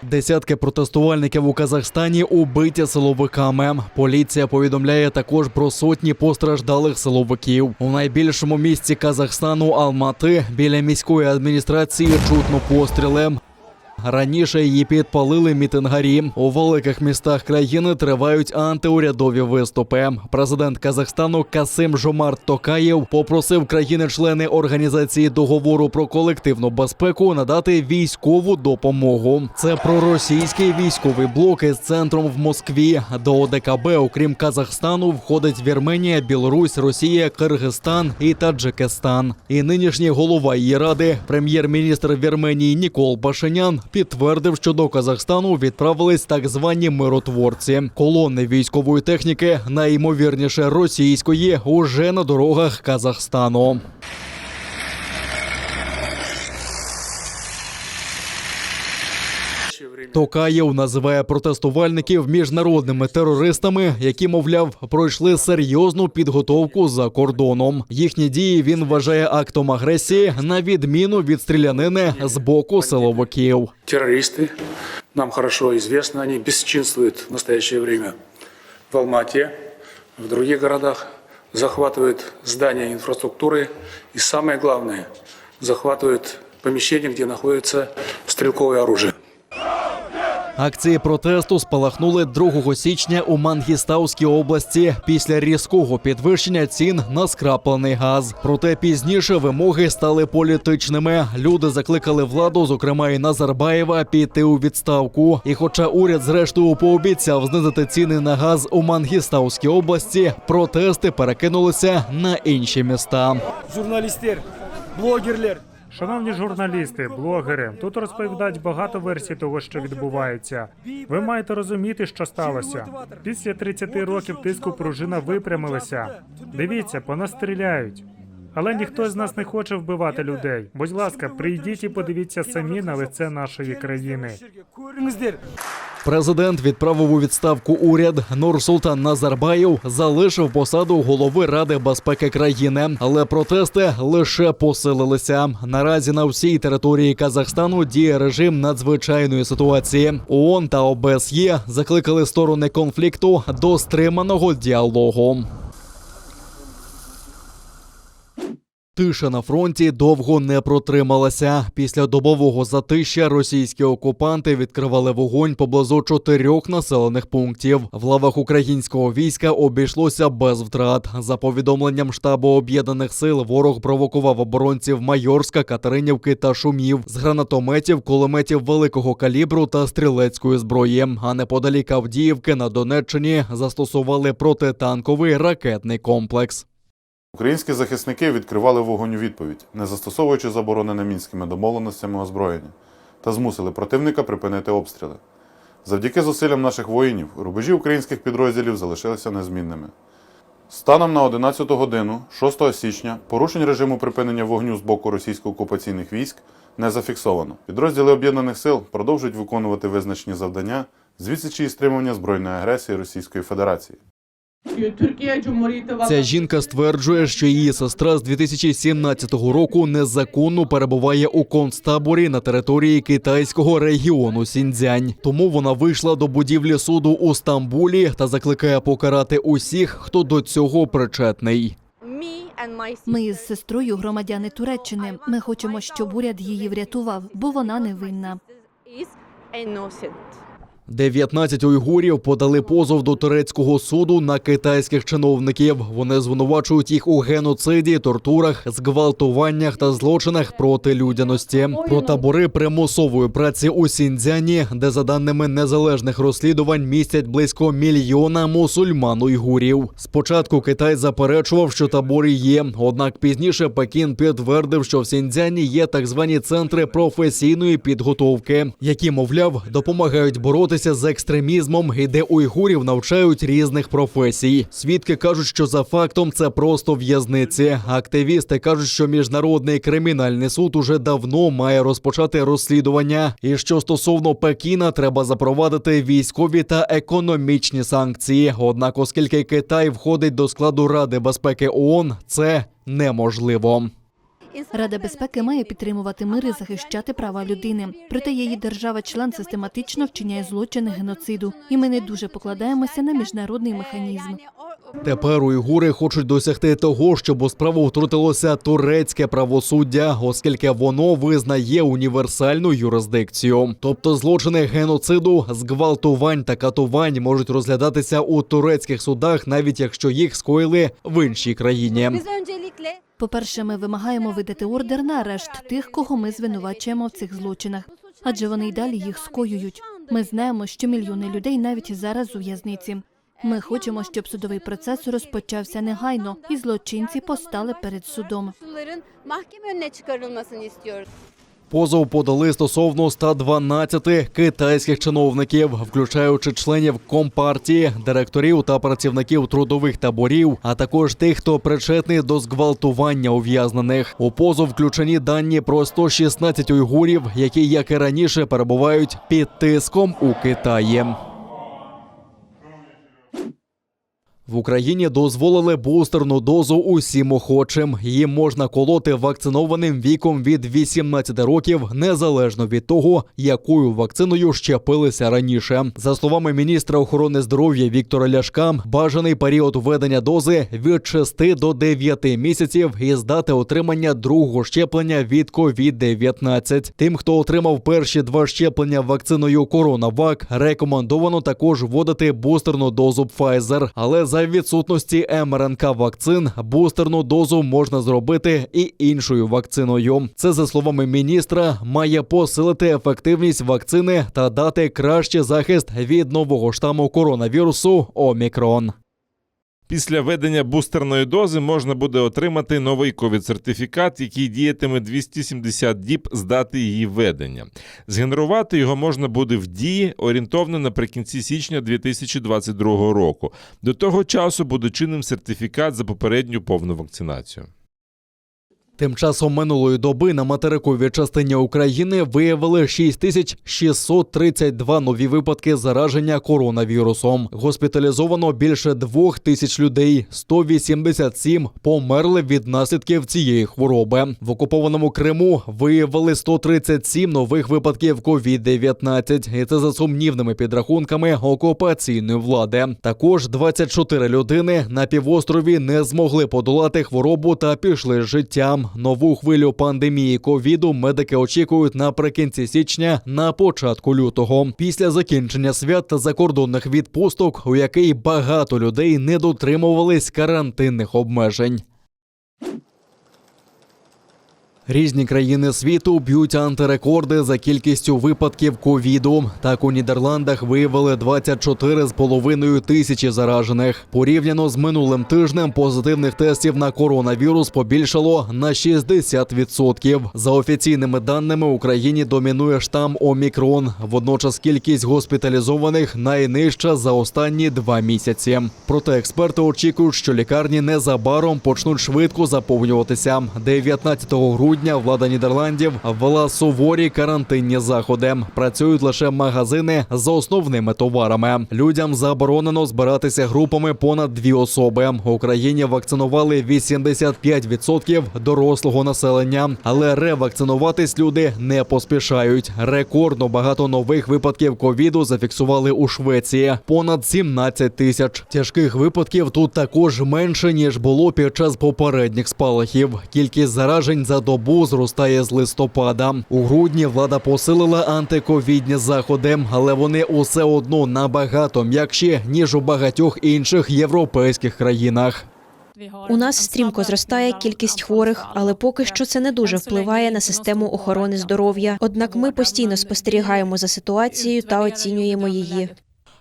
Десятки протестувальників у Казахстані убиті силовиками. Поліція повідомляє також про сотні постраждалих силовиків. У найбільшому місті Казахстану Алмати біля міської адміністрації чутно постріли. Раніше її підпалили мітингарі. У великих містах країни тривають антиурядові виступи. Президент Казахстану Касим-Жомарт Токаєв попросив країни-члени Організації договору про колективну безпеку надати військову допомогу. Це проросійський військовий блок із центром в Москві. До ОДКБ, окрім Казахстану, входить Вірменія, Білорусь, Росія, Киргизстан і Таджикистан. І нинішній голова її ради, прем'єр-міністр Вірменії Нікол Пашинян, підтвердив, що до Казахстану відправились так звані миротворці. Колони військової техніки, найімовірніше російської, уже на дорогах Казахстану. Токаєв називає протестувальників міжнародними терористами, які, мовляв, пройшли серйозну підготовку за кордоном. Їхні дії він вважає актом агресії, на відміну від стрілянини з боку силовиків. Терористи, нам хорошо известно, они бесчинствуют в настоящее время в Алмате, в других городах, захватывают здания инфраструктуры и, самое главное, захватывают помещения, где находится стрелковое оружие. Акції протесту спалахнули 2 січня у Мангістауській області після різкого підвищення цін на скраплений газ. Проте пізніше вимоги стали політичними. Люди закликали владу, зокрема і Назарбаєва, піти у відставку. І хоча уряд зрештою пообіцяв знизити ціни на газ у Мангістауській області, протести перекинулися на інші міста. Журналістер, блогерлер. Шановні журналісти, блогери, тут розповідають багато версій того, що відбувається. Ви маєте розуміти, що сталося. Після 30 років тиску пружина випрямилася. Дивіться, по нас стріляють. Але ніхто з нас не хоче вбивати людей. Будь ласка, прийдіть і подивіться самі на лице нашої країни. Президент відправив у відставку уряд. Нурсултан Назарбаєв залишив посаду голови Ради безпеки країни. Але протести лише посилилися. Наразі на всій території Казахстану діє режим надзвичайної ситуації. ООН та ОБСЄ закликали сторони конфлікту до стриманого діалогу. Тиша на фронті довго не протрималася. Після добового затища російські окупанти відкривали вогонь поблизу 4 населених пунктів. В лавах українського війська обійшлося без втрат. За повідомленням штабу Об'єднаних сил, ворог провокував оборонців Майорська, Катеринівки та Шумів з гранатометів, кулеметів великого калібру та стрілецької зброї. А неподалік Авдіївки на Донеччині застосували протитанковий ракетний комплекс. Українські захисники відкривали вогонь у відповідь, не застосовуючи заборонене мінськими домовленостями озброєння, та змусили противника припинити обстріли. Завдяки зусиллям наших воїнів, рубежі українських підрозділів залишилися незмінними. Станом на 11 годину 6 січня порушень режиму припинення вогню з боку російсько-окупаційних військ не зафіксовано. Підрозділи Об'єднаних сил продовжують виконувати визначені завдання з відсічі і стримування збройної агресії Російської Федерації. Ця жінка стверджує, що її сестра з 2017 року незаконно перебуває у концтаборі на території китайського регіону Сіньцзянь. Тому вона вийшла до будівлі суду у Стамбулі та закликає покарати усіх, хто до цього причетний. Ми з сестрою громадяни Туреччини. Ми хочемо, щоб уряд її врятував, бо вона невинна. 19 уйгурів подали позов до турецького суду на китайських чиновників. Вони звинувачують їх у геноциді, тортурах, зґвалтуваннях та злочинах проти людяності. Про табори примусової праці у Сіньцзяні, де за даними незалежних розслідувань містять близько 1 мільйона мусульман-уйгурів. Спочатку Китай заперечував, що табори є, однак пізніше Пекін підтвердив, що в Сіньцзяні є так звані центри професійної підготовки, які, мовляв, допомагають боротися з екстремізмом і де уйгурів навчають різних професій. Свідки кажуть, що за фактом це просто в'язниці. Активісти кажуть, що Міжнародний кримінальний суд уже давно має розпочати розслідування. І що стосовно Пекіна, треба запровадити військові та економічні санкції. Однак, оскільки Китай входить до складу Ради безпеки ООН, це неможливо. Рада безпеки має підтримувати мир і захищати права людини. Проте її держава-член систематично вчиняє злочини геноциду. І ми не дуже покладаємося на міжнародний механізм. Тепер уйгури хочуть досягти того, щоб у справу втрутилося турецьке правосуддя, оскільки воно визнає універсальну юрисдикцію. Тобто злочини геноциду, зґвалтувань та катувань можуть розглядатися у турецьких судах, навіть якщо їх скоїли в іншій країні. По-перше, ми вимагаємо видати ордер на арешт тих, кого ми звинувачуємо в цих злочинах. Адже вони й далі їх скоюють. Ми знаємо, що мільйони людей навіть зараз у в'язниці. Ми хочемо, щоб судовий процес розпочався негайно і злочинці постали перед судом. Mahkeme önüne çıkarılmasını istiyoruz. Позов подали стосовно 112 китайських чиновників, включаючи членів Компартії, директорів та працівників трудових таборів, а також тих, хто причетний до зґвалтування ув'язнених. У позов включені дані про 116 уйгурів, які, як і раніше, перебувають під тиском у Китаї. В Україні дозволили бустерну дозу усім охочим. Її можна колоти вакцинованим віком від 18 років, незалежно від того, якою вакциною щепилися раніше. За словами міністра охорони здоров'я Віктора Ляшка, бажаний період введення дози від 6 до 9 місяців із дати отримання другого щеплення від COVID-19. Тим, хто отримав перші 2 щеплення вакциною CoronaVac, рекомендовано також вводити бустерну дозу Pfizer, але за відсутності МРНК-вакцин бустерну дозу можна зробити і іншою вакциною. Це, за словами міністра, має посилити ефективність вакцини та дати кращий захист від нового штаму коронавірусу Омікрон. Після введення бустерної дози можна буде отримати новий ковід-сертифікат, який діятиме 270 діб з дати її введення. Згенерувати його можна буде в дії орієнтовно наприкінці січня 2022 року. До того часу буде чинним сертифікат за попередню повну вакцинацію. Тим часом минулої доби на материковій частині України виявили 6632 нові випадки зараження коронавірусом. Госпіталізовано більше 2000 людей, 187 померли від наслідків цієї хвороби. В окупованому Криму виявили 137 нових випадків COVID-19, і це за сумнівними підрахунками окупаційної влади. Також 24 людини на півострові не змогли подолати хворобу та пішли з життям. Нову хвилю пандемії ковіду медики очікують наприкінці січня, на початку лютого. Після закінчення свят та закордонних відпусток, у який багато людей не дотримувались карантинних обмежень. Різні країни світу б'ють антирекорди за кількістю випадків ковіду. Так, у Нідерландах виявили 24,5 тисячі заражених. Порівняно з минулим тижнем позитивних тестів на коронавірус побільшало на 60%. За офіційними даними, в Україні домінує штам Омікрон. Водночас кількість госпіталізованих найнижча за останні 2 місяці. Проте експерти очікують, що лікарні незабаром почнуть швидко заповнюватися. 19 грудня влада Нідерландів ввела суворі карантинні заходи. Працюють лише магазини з основними товарами. Людям заборонено збиратися групами понад 2 особи. В Україні вакцинували 85% дорослого населення, але ревакцинуватись люди не поспішають. Рекордно багато нових випадків ковіду зафіксували у Швеції – понад 17 тисяч. Тяжких випадків тут також менше, ніж було під час попередніх спалахів. Кількість заражень за добу зростає з листопада. У грудні влада посилила антиковідні заходи, але вони усе одно набагато м'якші, ніж у багатьох інших європейських країнах. У нас стрімко зростає кількість хворих, але поки що це не дуже впливає на систему охорони здоров'я. Однак ми постійно спостерігаємо за ситуацією та оцінюємо її.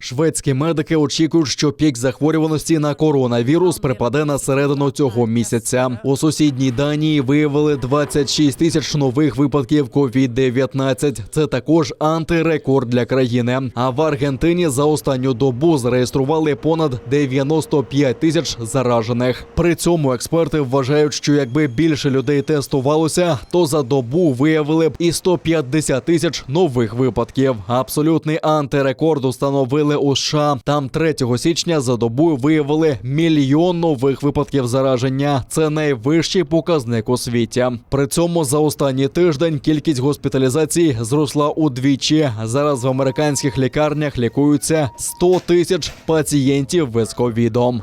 Шведські медики очікують, що пік захворюваності на коронавірус припаде на середину цього місяця. У сусідній Данії виявили 26 тисяч нових випадків COVID-19. Це також антирекорд для країни. А в Аргентині за останню добу зареєстрували понад 95 тисяч заражених. При цьому експерти вважають, що якби більше людей тестувалося, то за добу виявили б і 150 тисяч нових випадків. Абсолютний антирекорд установили полетіли у США. Там 3 січня за добу виявили 1 мільйон нових випадків зараження. Це найвищий показник у світі. При цьому за останній тиждень кількість госпіталізацій зросла удвічі. Зараз в американських лікарнях лікуються 100 тисяч пацієнтів з ковідом.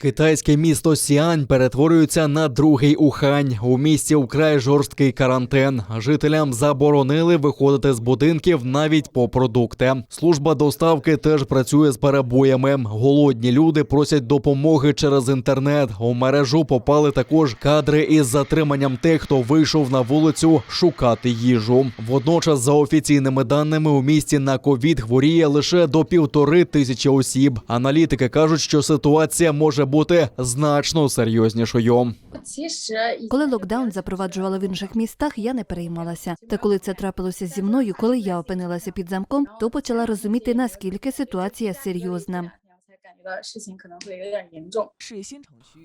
Китайське місто Сіань перетворюється на другий Ухань. У місті вкрай жорсткий карантин. Жителям заборонили виходити з будинків навіть по продукти. Служба доставки теж працює з перебоями. Голодні люди просять допомоги через інтернет. У мережу попали також кадри із затриманням тих, хто вийшов на вулицю шукати їжу. Водночас, за офіційними даними, у місті на ковід хворіє лише до 1500 осіб. Аналітики кажуть, що ситуація може бути значно серйознішою. Коли локдаун запроваджували в інших містах, я не переймалася. Та коли це трапилося зі мною, коли я опинилася під замком, то почала розуміти, наскільки ситуація серйозна.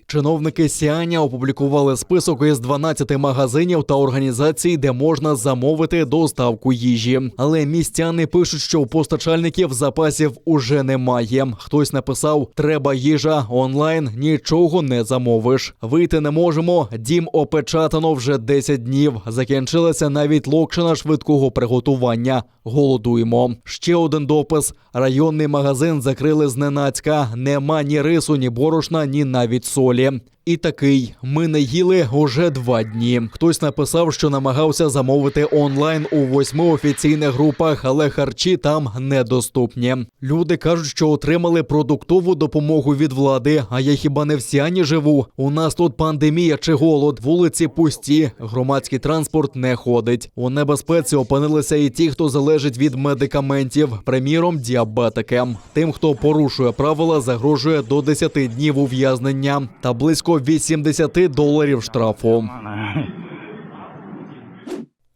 Чиновники Сіаня опублікували список із 12 магазинів та організацій, де можна замовити доставку їжі. Але містяни пишуть, що у постачальників запасів уже немає. Хтось написав: «Треба їжа, онлайн нічого не замовиш. Вийти не можемо, дім опечатано вже 10 днів. Закінчилася навіть локшина швидкого приготування. Голодуємо». Ще один допис. Районний магазин закрили зненацька. Нема ні рису, ні борошна, ні навіть солі. І такий: «Ми не їли уже 2 дні». Хтось написав, що намагався замовити онлайн у 8 офіційних групах, але харчі там недоступні. Люди кажуть, що отримали продуктову допомогу від влади. А я хіба не в Сіані живу? У нас тут пандемія чи голод, вулиці пусті, громадський транспорт не ходить. У небезпеці опинилися і ті, хто залежить від медикаментів, приміром, діабетики. Тим, хто порушує правила, загрожує до 10 днів ув'язнення та близько $80 штрафу.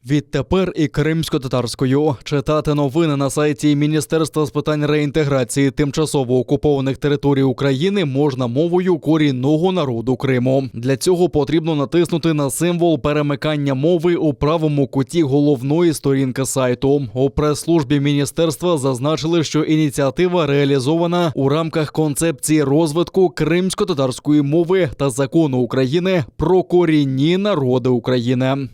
Відтепер і кримсько-татарською. Читати новини на сайті Міністерства з питань реінтеграції тимчасово окупованих територій України можна мовою корінного народу Криму. Для цього потрібно натиснути на символ перемикання мови у правому куті головної сторінки сайту. У прес-службі міністерства зазначили, що ініціатива реалізована у рамках концепції розвитку кримсько-татарської мови та закону України про корінні народи України.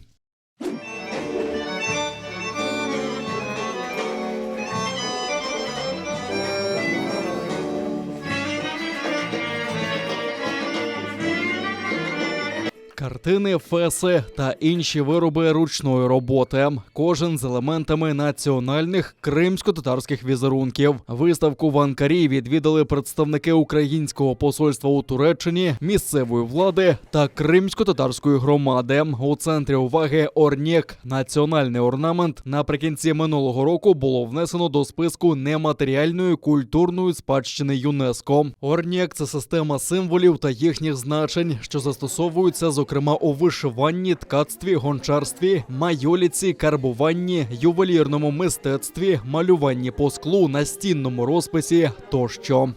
Картини, феси та інші вироби ручної роботи. Кожен з елементами національних кримсько-татарських візерунків. Виставку в Анкарі відвідали представники українського посольства у Туреччині, місцевої влади та кримсько-татарської громади. У центрі уваги орнєк – національний орнамент. Наприкінці минулого року було внесено до списку нематеріальної культурної спадщини ЮНЕСКО. Орнєк – це система символів та їхніх значень, що застосовуються, зокрема, у вишиванні, ткацтві, гончарстві, майоліці, карбуванні, ювелірному мистецтві, малюванні по склу, настінному розписі тощо.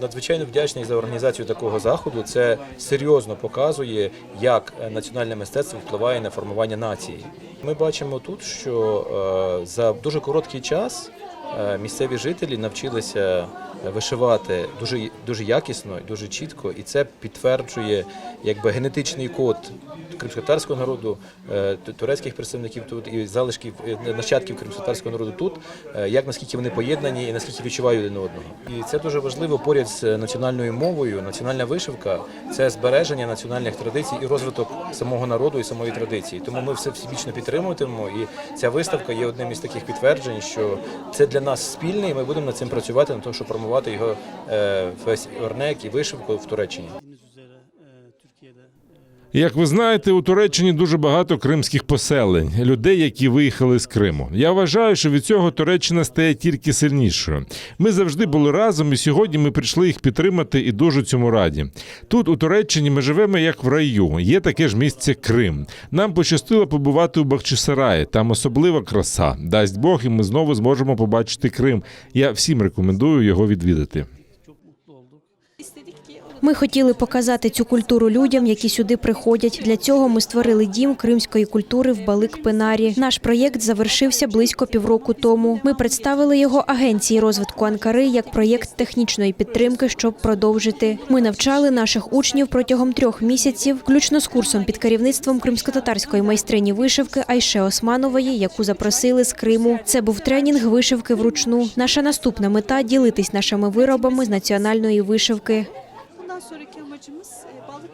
Надзвичайно вдячний за організацію такого заходу. Це серйозно показує, як національне мистецтво впливає на формування нації. Ми бачимо тут, що за дуже короткий час місцеві жителі навчилися вишивати дуже якісно і дуже чітко, і це підтверджує генетичний код кримськотатарського народу, турецьких представників тут і залишків нащадків кримськотатарського народу тут, наскільки вони поєднані і наскільки відчувають один одного. І це дуже важливо поряд з національною мовою. Національна вишивка – це збереження національних традицій і розвиток самого народу і самої традиції. Тому ми все всебічно підтримуємо, і ця виставка є одним із таких підтверджень, що це для нас спільне, і ми будемо над цим працювати, на тому, щоб промувати його весь орнек і вишивку в Туреччині. Як ви знаєте, у Туреччині дуже багато кримських поселень, людей, які виїхали з Криму. Я вважаю, що від цього Туреччина стає тільки сильнішою. Ми завжди були разом, і сьогодні ми прийшли їх підтримати і дуже цьому раді. Тут, у Туреччині, ми живемо як в раю. Є таке ж місце Крим. Нам пощастило побувати у Бахчисараї. Там особлива краса. Дасть Бог, і ми знову зможемо побачити Крим. Я всім рекомендую його відвідати. Ми хотіли показати цю культуру людям, які сюди приходять. Для цього ми створили дім кримської культури в Балик-Пенарі. Наш проєкт завершився близько півроку тому. Ми представили його агенції розвитку Анкари як проєкт технічної підтримки, щоб продовжити. Ми навчали наших учнів протягом 3 місяців, включно з курсом під керівництвом кримськотатарської майстрині вишивки Айше Османової, яку запросили з Криму. Це був тренінг вишивки вручну. Наша наступна мета – ділитись нашими виробами з національної вишивки. Bundan sonraki amacımız balık